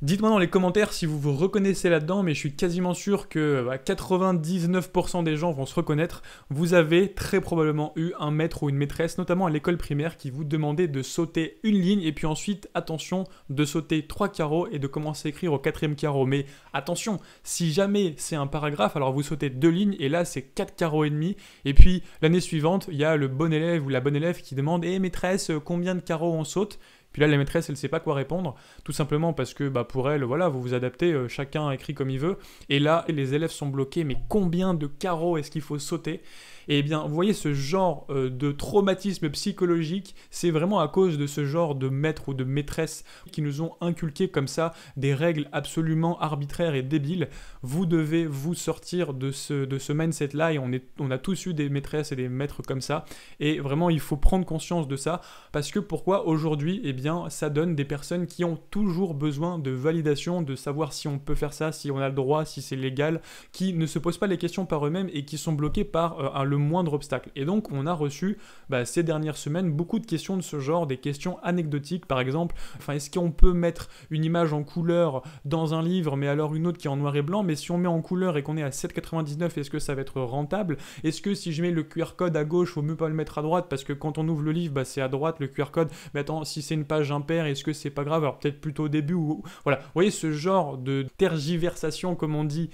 Dites-moi dans les commentaires si vous vous reconnaissez là-dedans, mais je suis quasiment sûr que 99% des gens vont se reconnaître. Vous avez très probablement eu un maître ou une maîtresse, notamment à l'école primaire, qui vous demandait de sauter une ligne et puis ensuite, attention, de sauter 3 carreaux et de commencer à écrire au 4e carreau. Mais attention, si jamais c'est un paragraphe, alors vous sautez 2 lignes et là c'est 4 carreaux et demi. Et puis l'année suivante, il y a le bon élève ou la bonne élève qui demande maîtresse, combien de carreaux on saute ? Puis là, la maîtresse, elle ne sait pas quoi répondre, tout simplement parce que pour elle, voilà, vous vous adaptez, chacun écrit comme il veut. Et là, les élèves sont bloqués, mais combien de carreaux est-ce qu'il faut sauter ? Et bien, vous voyez, ce genre de traumatisme psychologique, c'est vraiment à cause de ce genre de maître ou de maîtresse qui nous ont inculqué comme ça des règles absolument arbitraires et débiles. Vous devez vous sortir de ce mindset-là, et on a tous eu des maîtresses et des maîtres comme ça. Et vraiment, il faut prendre conscience de ça, parce que pourquoi aujourd'hui, ça donne des personnes qui ont toujours besoin de validation, de savoir si on peut faire ça, si on a le droit, si c'est légal, qui ne se posent pas les questions par eux-mêmes et qui sont bloqués par le moindre obstacle. Et donc, on a reçu ces dernières semaines beaucoup de questions de ce genre, des questions anecdotiques, par exemple, est-ce qu'on peut mettre une image en couleur dans un livre, mais alors une autre qui est en noir et blanc, mais si on met en couleur et qu'on est à 7,99, est-ce que ça va être rentable ? Est-ce que si je mets le QR code à gauche, il vaut mieux pas le mettre à droite, parce que quand on ouvre le livre, c'est à droite le QR code, mais attends, si c'est une page impaire, est-ce que c'est pas grave ? Alors peut-être plutôt au début, ou voilà, vous voyez ce genre de tergiversation, comme on dit,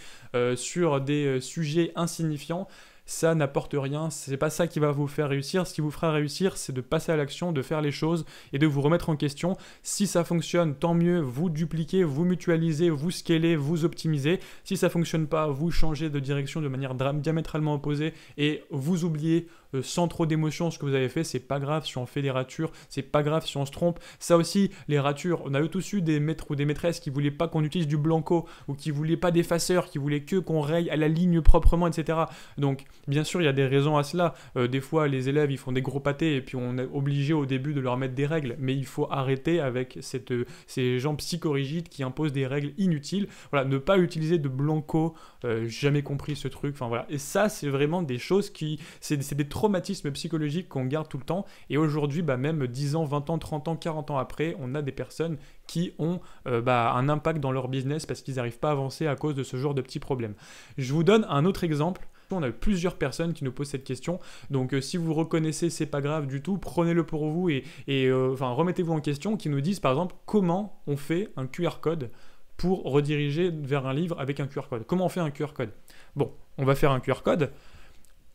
sur des sujets insignifiants. Ça n'apporte rien, c'est pas ça qui va vous faire réussir. Ce qui vous fera réussir, c'est de passer à l'action, de faire les choses et de vous remettre en question. Si ça fonctionne, tant mieux, vous dupliquez, vous mutualisez, vous scalez, vous optimisez. Si ça fonctionne pas, vous changez de direction de manière diamétralement opposée et vous oubliez sans trop d'émotion ce que vous avez fait. C'est pas grave si on fait des ratures, c'est pas grave si on se trompe. Ça aussi, les ratures, on a tous eu des maîtres ou des maîtresses qui voulaient pas qu'on utilise du blanco ou qui voulaient pas d'effaceur, qui voulaient que qu'on raye à la ligne proprement, etc. Donc, bien sûr, il y a des raisons à cela. Des fois, les élèves, ils font des gros pâtés et puis on est obligé au début de leur mettre des règles. Mais il faut arrêter avec ces gens psychorigides qui imposent des règles inutiles. Voilà, ne pas utiliser de blanco, jamais compris ce truc. Enfin voilà. Et ça, c'est vraiment des choses c'est des traumatismes psychologiques qu'on garde tout le temps. Et aujourd'hui, même 10 ans, 20 ans, 30 ans, 40 ans après, on a des personnes qui ont un impact dans leur business parce qu'ils n'arrivent pas à avancer à cause de ce genre de petits problèmes. Je vous donne un autre exemple. On a eu plusieurs personnes qui nous posent cette question, donc si vous reconnaissez, c'est pas grave du tout, prenez-le pour vous et remettez-vous en question, qui nous disent par exemple comment on fait un QR code pour rediriger vers un livre avec un QR code. Comment on fait un QR code ? Bon, on va faire un QR code,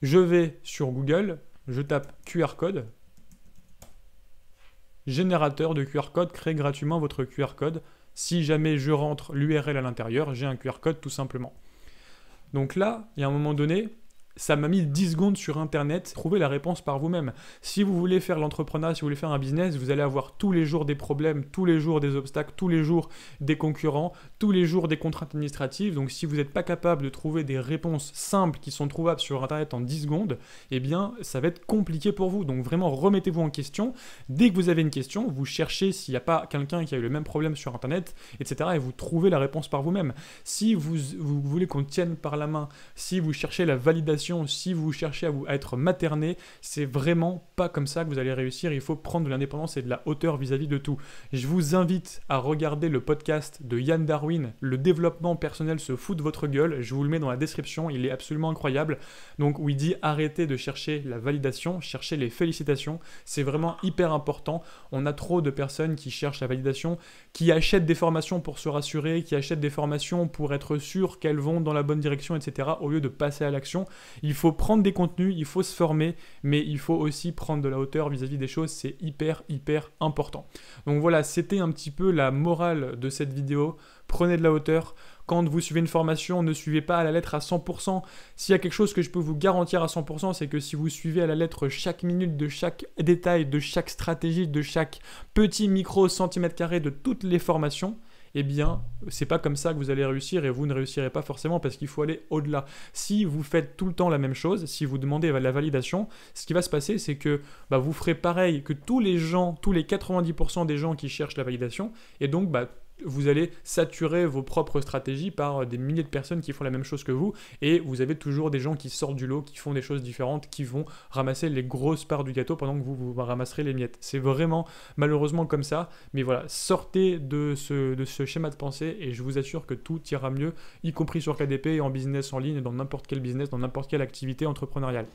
je vais sur Google, je tape QR code, générateur de QR code, crée gratuitement votre QR code. Si jamais je rentre l'URL à l'intérieur, j'ai un QR code tout simplement. Donc là, il y a un moment donné, ça m'a mis 10 secondes sur Internet, trouvez la réponse par vous-même. Si vous voulez faire l'entrepreneuriat, si vous voulez faire un business, vous allez avoir tous les jours des problèmes, tous les jours des obstacles, tous les jours des concurrents, tous les jours des contraintes administratives. Donc si vous n'êtes pas capable de trouver des réponses simples qui sont trouvables sur Internet en 10 secondes, ça va être compliqué pour vous. Donc vraiment, remettez-vous en question. Dès que vous avez une question, vous cherchez s'il n'y a pas quelqu'un qui a eu le même problème sur Internet, etc. et vous trouvez la réponse par vous-même. Si vous voulez qu'on tienne par la main, si vous cherchez la validation, si vous cherchez à être materné, c'est vraiment pas comme ça que vous allez réussir. Il faut prendre de l'indépendance et de la hauteur vis-à-vis de tout. Je vous invite à regarder le podcast de Yann Darwin, Le développement personnel se fout de votre gueule. Je vous le mets dans la description, il est absolument incroyable. Donc où il dit arrêtez de chercher la validation, cherchez les félicitations. C'est vraiment hyper important. On a trop de personnes qui cherchent la validation, qui achètent des formations pour se rassurer, qui achètent des formations pour être sûr qu'elles vont dans la bonne direction, etc. au lieu de passer à l'action. Il faut prendre des contenus, il faut se former, mais il faut aussi prendre de la hauteur vis-à-vis des choses, c'est hyper important. Donc voilà, c'était un petit peu la morale de cette vidéo. Prenez de la hauteur. Quand vous suivez une formation, ne suivez pas à la lettre à 100%. S'il y a quelque chose que je peux vous garantir à 100%, c'est que si vous suivez à la lettre chaque minute de chaque détail, de chaque stratégie, de chaque petit micro centimètre carré de toutes les formations, c'est pas comme ça que vous allez réussir et vous ne réussirez pas forcément parce qu'il faut aller au-delà. Si vous faites tout le temps la même chose, si vous demandez la validation, ce qui va se passer, c'est que vous ferez pareil que tous les 90% des gens qui cherchent la validation et donc vous allez saturer vos propres stratégies par des milliers de personnes qui font la même chose que vous, et vous avez toujours des gens qui sortent du lot, qui font des choses différentes, qui vont ramasser les grosses parts du gâteau pendant que vous ramasserez les miettes. C'est vraiment malheureusement comme ça, mais voilà, sortez de ce schéma de pensée et je vous assure que tout ira mieux, y compris sur KDP et en business en ligne, dans n'importe quel business, dans n'importe quelle activité entrepreneuriale.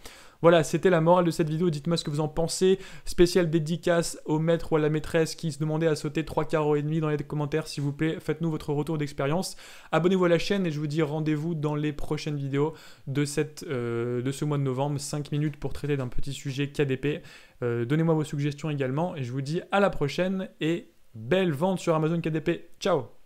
Voilà, c'était la morale de cette vidéo. Dites-moi ce que vous en pensez. Spécial dédicace au maître ou à la maîtresse qui se demandait à sauter 3 carreaux et demi dans les commentaires, s'il vous plaît. Faites-nous votre retour d'expérience. Abonnez-vous à la chaîne et je vous dis rendez-vous dans les prochaines vidéos de ce mois de novembre. 5 minutes pour traiter d'un petit sujet KDP. Donnez-moi vos suggestions également et je vous dis à la prochaine et belle vente sur Amazon KDP. Ciao!